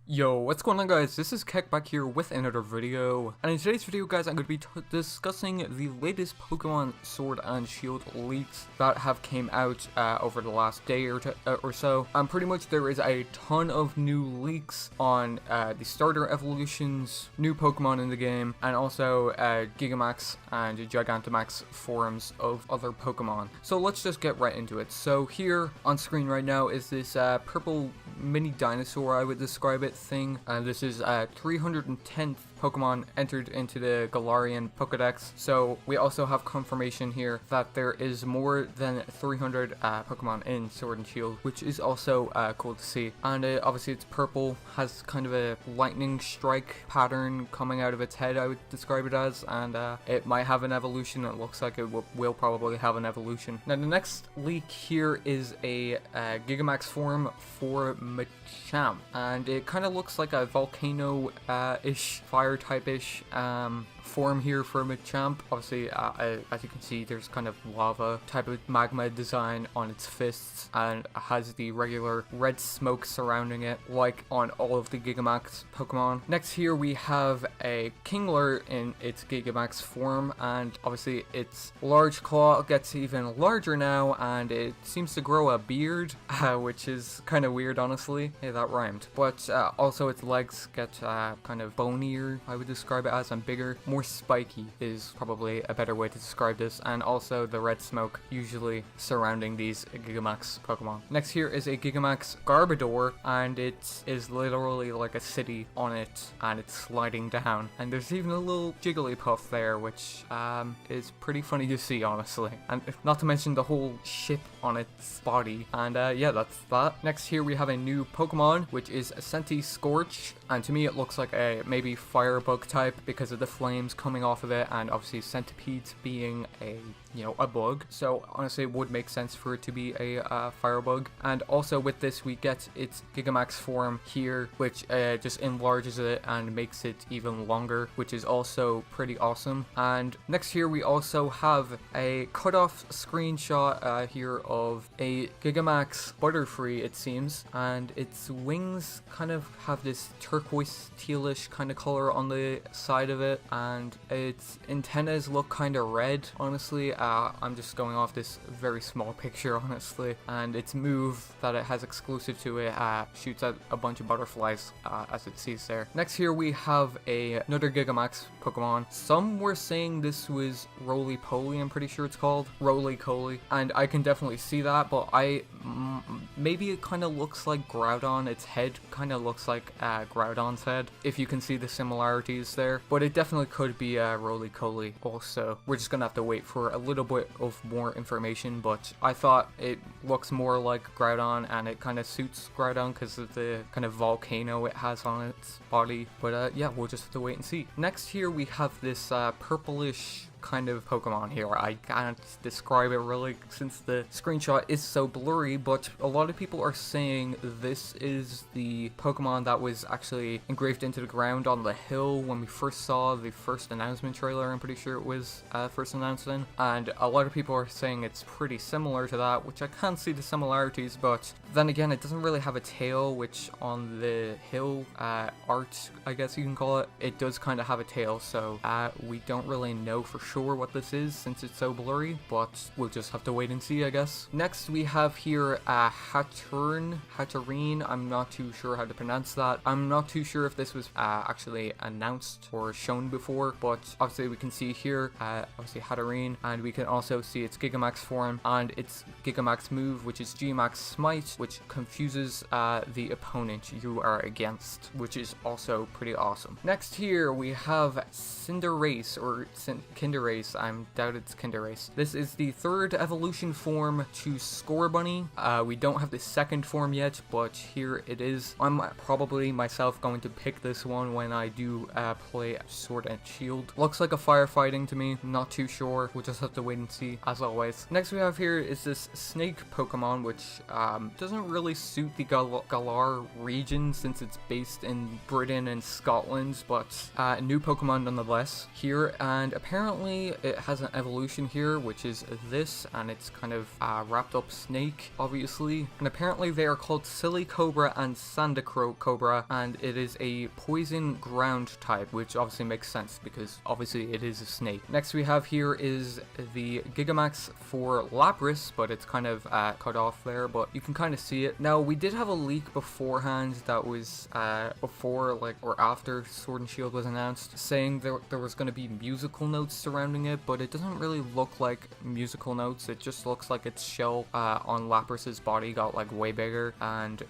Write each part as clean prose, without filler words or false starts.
Yo, what's going on guys? This is Keck back here with another video, and in today's video guys I'm going to be discussing the latest Pokemon Sword and Shield leaks that have came out over the last day or so. And pretty much there is a ton of new leaks on the starter evolutions, new Pokemon in the game, and also Gigantamax and Gigantamax forms of other Pokemon. So let's just get right into it. So here on screen right now is this purple mini dinosaur, I would describe it, thing, and this is 310th Pokemon entered into the Galarian Pokedex. So we also have confirmation here that there is more than 300 Pokemon in Sword and Shield, which is also cool to see. And obviously it's purple, has kind of a lightning strike pattern coming out of its head, I would describe it as, and it might have an evolution. It looks like it will probably have an evolution. Now the next leak here is a Gigamax form for Machamp, and it kind of looks like a volcano-ish, fire-type-ish form here for Machamp. Obviously, as you can see, there's kind of lava type of magma design on its fists, and it has the regular red smoke surrounding it, like on all of the Gigamax Pokemon. Next here we have a Kingler in its Gigamax form, and obviously its large claw gets even larger now, and it seems to grow a beard, which is kind of weird, honestly. Hey, that rhymed. But also its legs get kind of bonier, I would describe it as, and bigger. More spiky is probably a better way to describe this, and also the red smoke usually surrounding these Gigamax Pokemon. Next here is a Gigamax Garbodor, and it is literally like a city on it, and it's sliding down, and there's even a little Jigglypuff there, which is pretty funny to see, honestly, and not to mention the whole ship on its body. And yeah, that's that. Next here we have a new Pokemon, which is a Scorch, and to me it looks like a maybe firebug type because of the flames coming off of it, and obviously centipedes being a a bug, so honestly it would make sense for it to be a firebug. And also with this we get its Gigamax form here, which just enlarges it and makes it even longer, which is also pretty awesome. And next here we also have a cutoff screenshot here of a Gigamax Butterfree, it seems, and its wings kind of have this turquoise tealish kind of color on the side of it, and its antennas look kind of red, honestly. I'm just going off this very small picture, honestly, and its move that it has exclusive to it shoots at a bunch of butterflies, as it sees there. Next here we have another Gigamax Pokemon. Some were saying this was Roly-Poly, I'm pretty sure it's called Roly-Coly, and I can definitely see that, but maybe it kind of looks like Groudon. Its head kind of looks like Groudon's head, if you can see the similarities there, but it definitely could be Roly-Coly also. We're just gonna have to wait for a little bit of more information, but I thought it looks more like Groudon, and it kind of suits Groudon because of the kind of volcano it has on its body. But yeah, we'll just have to wait and see. Next here we have this purplish kind of Pokemon here. I can't describe it really since the screenshot is so blurry, but a lot of people are saying this is the Pokemon that was actually engraved into the ground on the hill when we first saw the first announcement trailer. I'm pretty sure it was first announced in, and a lot of people are saying it's pretty similar to that, which I can see the similarities, but then again it doesn't really have a tail, which on the hill art, I guess you can call it, it does kind of have a tail, so we don't really know for sure what this is since it's so blurry, but we'll just have to wait and see, I guess. Next we have here Hatterene. I'm not too sure how to pronounce that. I'm not too sure if this was actually announced or shown before, but obviously we can see here obviously Hatterene, and we can also see its Gigamax form and its Gigamax move, which is Gmax Smite, which confuses the opponent you are against, which is also pretty awesome. Next here we have Cinderace, or Kinderace. I doubt it's Kinderace. This is the third evolution form to Scorbunny. We don't have the second form yet, but here it is. I'm probably myself going to pick this one when I do play Sword and Shield. Looks like a firefighting to me, not too sure. We'll just have to wait and see, as always. Next we have here is this snake Pokemon, which doesn't really suit the Galar region since it's based in Britain and Scotland, but a new Pokemon nonetheless here, and apparently apparently it has an evolution here, which is this, and it's kind of wrapped up snake, obviously. And apparently they are called Silly Cobra and Sandacro Cobra, and it is a poison ground type, which obviously makes sense because obviously it is a snake. Next we have here is the Gigantamax for Lapras, but it's kind of cut off there, but you can kind of see it. Now we did have a leak beforehand that was before, like, or after Sword and Shield was announced, saying there was going to be musical notes surrounding it, but it doesn't really look like musical notes. It just looks like its shell on Lapras's body got like way bigger, and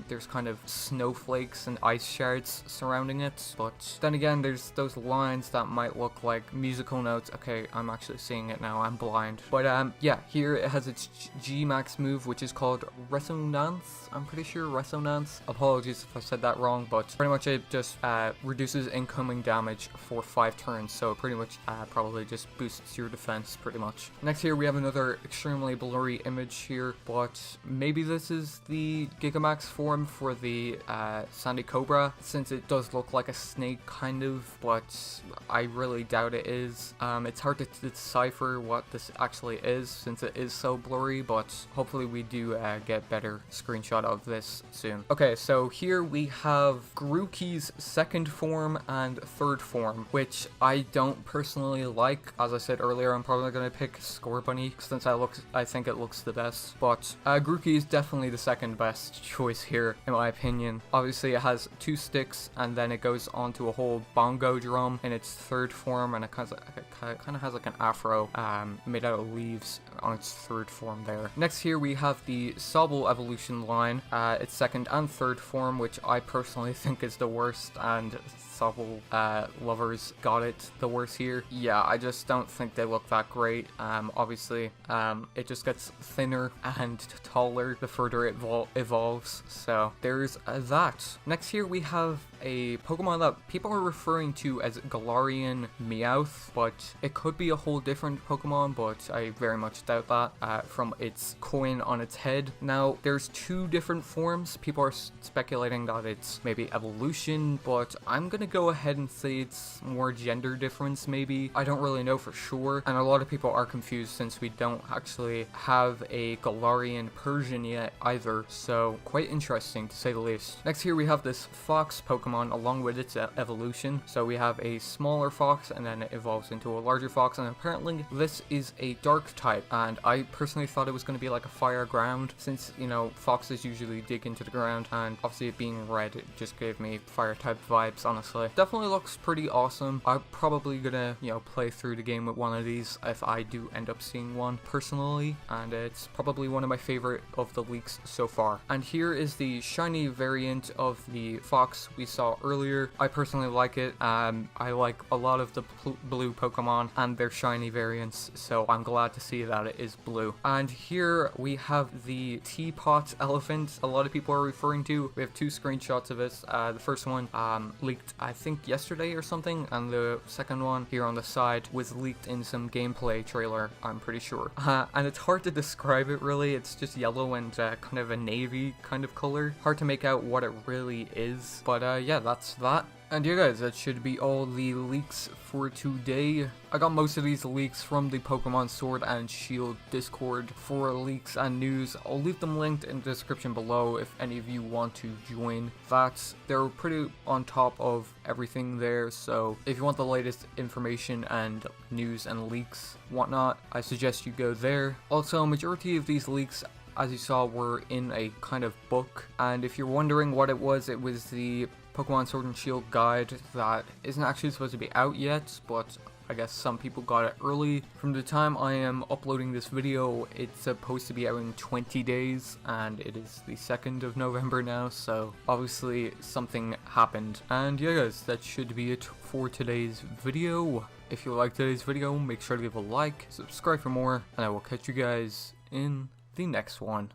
there's kind of snowflakes and ice shards surrounding it. But then again, there's those lines that might look like musical notes. Okay, I'm actually seeing it now, I'm blind. But yeah, here it has its G-Max move, which is called Resonance. I'm pretty sure Resonance. Apologies if I said that wrong, but pretty much it just reduces incoming damage for 5 turns, so pretty much probably just boosts your defense pretty much. Next here we have another extremely blurry image here, but maybe this is the Gigamax form for the Sandy Cobra, since it does look like a snake kind of, but I really doubt it is. It's hard to decipher what this actually is since it is so blurry, but hopefully we do get better screenshot of this soon. Okay, so here we have Grookey's second form and third form, which I don't personally like. As I said earlier, I'm probably going to pick Scorbunny since I think it looks the best, but Grookey is definitely the second best choice here in my opinion. Obviously it has 2 sticks and then it goes onto a whole bongo drum in its third form, and it kind of has like an afro made out of leaves on its third form there. Next here we have the Sobble evolution line, its second and third form, which I personally think is the worst, and Sobble lovers got it the worst here. Yeah, I just don't think they look that great. Obviously it just gets thinner and taller the further it evolves, so there's that. Next here we have a Pokemon that people are referring to as Galarian Meowth, but it could be a whole different Pokemon, but I very much doubt that from its coin on its head. Now there's 2 different forms. People are speculating that it's maybe evolution, but I'm gonna go ahead and say it's more gender difference maybe. I don't really know for sure, and a lot of people are confused since we don't actually have a Galarian Persian yet either, so quite interesting to say the least. Next here we have this Fox Pokemon along with its evolution. So we have a smaller fox and then it evolves into a larger fox, and apparently this is a dark type, and I personally thought it was going to be like a fire ground since, you know, foxes usually dig into the ground, and obviously it being red, it just gave me fire type vibes, honestly. Definitely looks pretty awesome. I'm probably gonna, you know, play through the game with one of these if I do end up seeing one personally, and it's probably one of my favorite of the leaks so far. And here is the shiny variant of the fox we saw earlier. I personally like it. I like a lot of the blue Pokemon and their shiny variants, so I'm glad to see that it is blue. And here we have the teapot elephant a lot of people are referring to. We have 2 screenshots of it. The first one leaked I think yesterday or something, and the second one here on the side was leaked in some gameplay trailer, I'm pretty sure. And it's hard to describe it really. It's just yellow and kind of a navy kind of color. Hard to make out what it really is, but yeah, that's that. And yeah guys, that should be all the leaks for today. I got most of these leaks from the Pokemon Sword and Shield Discord for leaks and news. I'll leave them linked in the description below if any of you want to join that. They're pretty on top of everything there, so if you want the latest information and news and leaks, whatnot, I suggest you go there. Also, majority of these leaks, as you saw, were in a kind of book, and if you're wondering what it was the Pokemon Sword and Shield guide that isn't actually supposed to be out yet, but I guess some people got it early. From the time I am uploading this video, it's supposed to be out in 20 days, and it is the 2nd of November now, so obviously something happened. And yeah guys, that should be it for today's video. If you liked today's video, make sure to leave a like, subscribe for more, and I will catch you guys in the next one.